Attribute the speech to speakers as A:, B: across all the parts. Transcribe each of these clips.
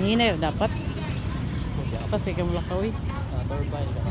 A: Hina dapat. Pasay ka mulakaw eh.
B: Turbine ka.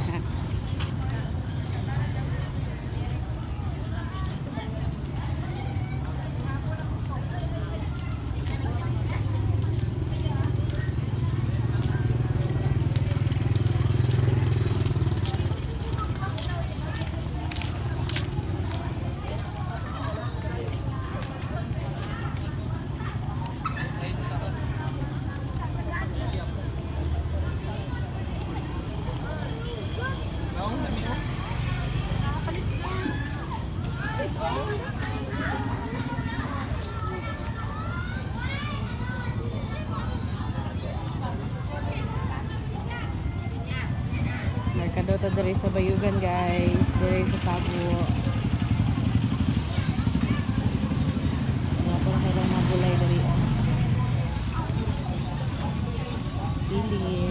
A: Merkado ta diri sa Bayugan guys, diri sa Tabo. Wala pa kailang mabulay diri. Sili.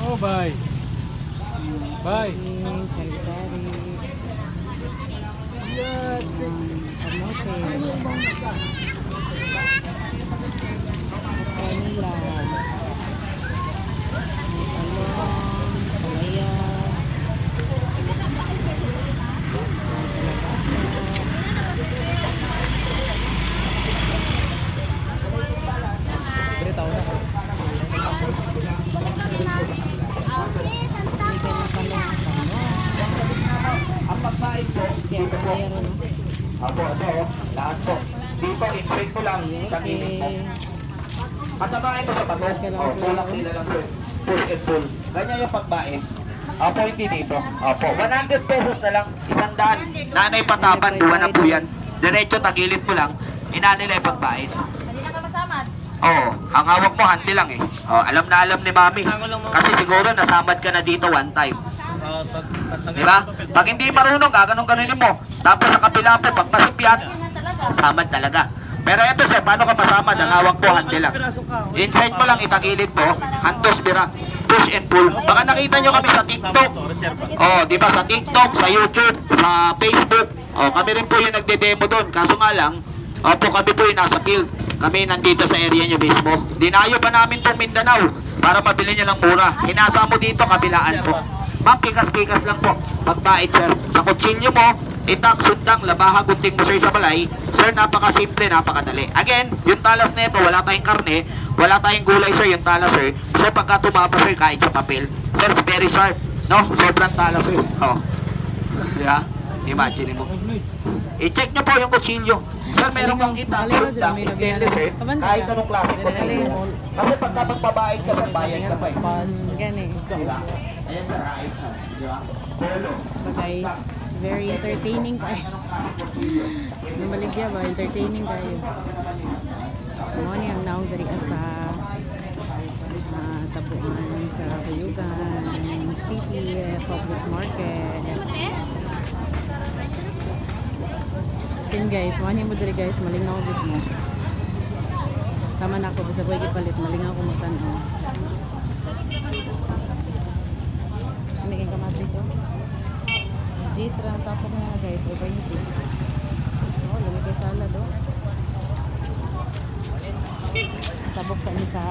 B: Oh, bye. Bye.
A: Sari-sari. Kamote. Kanila. Talong. Palaya.
B: Dari tahu na.
C: Ang pagkain po, dito po. Apo, lahat po. Dito, in-break ko lang sa gilid mo. Kasabahin mo sa bato. O, tulak nila lang po. Pull and pull. Ganyan yung pagbain. Apo, hindi dito. Apo, 100 pesos na lang. 100. Nanay Patapan, buwan na po yan. Diretso, tagilid po lang. Inanay lang yung pagbain.
D: Hindi na ka masamad.
C: Oo, ang hawak mo, hanti lang eh. Oh, alam na alam ni Mami. Kasi siguro nasamad ka na dito one time. Diba? Pag hindi marunong, gaganong-ganunin mo. Tapos sa kapila po, pag masipyat,
D: Ganyan talaga.
C: samad talaga. Pero eto sir, paano ka masamad? Ang hawak po, hanti lang. Inside mo lang, itagilid po. Hantos, bira. Push and pull. Baka nakita nyo kami sa TikTok. Oh, di ba? Sa TikTok, sa YouTube, sa Facebook. Oh, kami rin po yung nagde-demo doon. Kaso nga lang, opo, kami po yung nasa field. Kami nandito sa area nyo mismo. Dinayo pa namin tong Mindanao para mabili nyo lang mura. Hinasa mo dito, kabilaan po. Ma'am, pikas-pikas lang po. Pagbait, sir. Sa kutsilyo mo, itak, sundang, labaha, gunting mo, sir, sa balay. Sir, napaka-simple, napakadali. Again, yung talas na ito, wala tayong karne, wala tayong gulay, sir, yung talas, sir. Sir, pagka tumapa, sir, kahit sa papel. Sir, it's very sharp. No? Sobrang talas, sir. Oh. Diba? Imagine mo. I-check nyo po yung kutsilyo. Sir, meron kang itak, sundang, stainless, sir. Kahit anong klase kutsilyo mo. Kasi pagka magbabayad ka, sir, bayad ka pa.
A: Gani.
C: Diba? Ayan, sir, right. Diba? Polo.
A: Guys, very entertaining kayo. Namaligya ba? Entertaining kayo. So, ano yung now dari sa Tabuan sa Bayugan City Public Market. So yun guys, wani mo dari guys, malingaw gud mo. Sama na ako sa pwede palit, malingaw ko magtanaw. Hindi kang kamatis oh. G's ra ang tapok na guys, o ba yung tea? Oh, lumikay salad oh. Tabok sa sa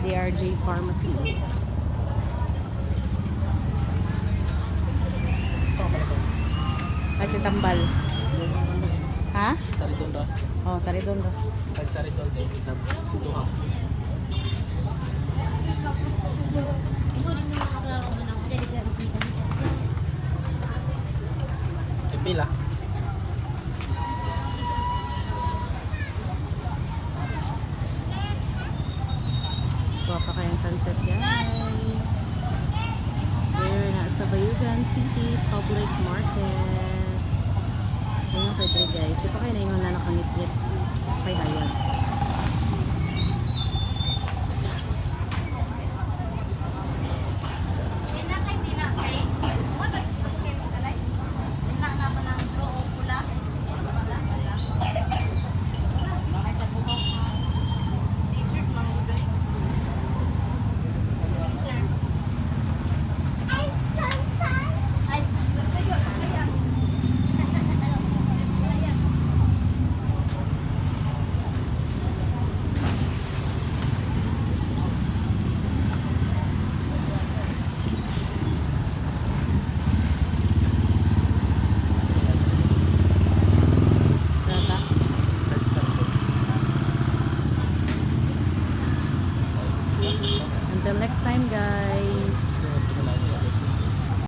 A: DRJ Pharmacy. Ay, tambal. Ha?
B: Saridonda.
A: Oh, Saridondo.
B: Tag Saridonda. Ito ha. Pila.
A: Kuha pa kayong sunset guys. We're na sa Bayugan City Public Market. Ayun kay Dre guys. Ito kayo na yung na nakangit-ngit. Kay Hayan. time guys.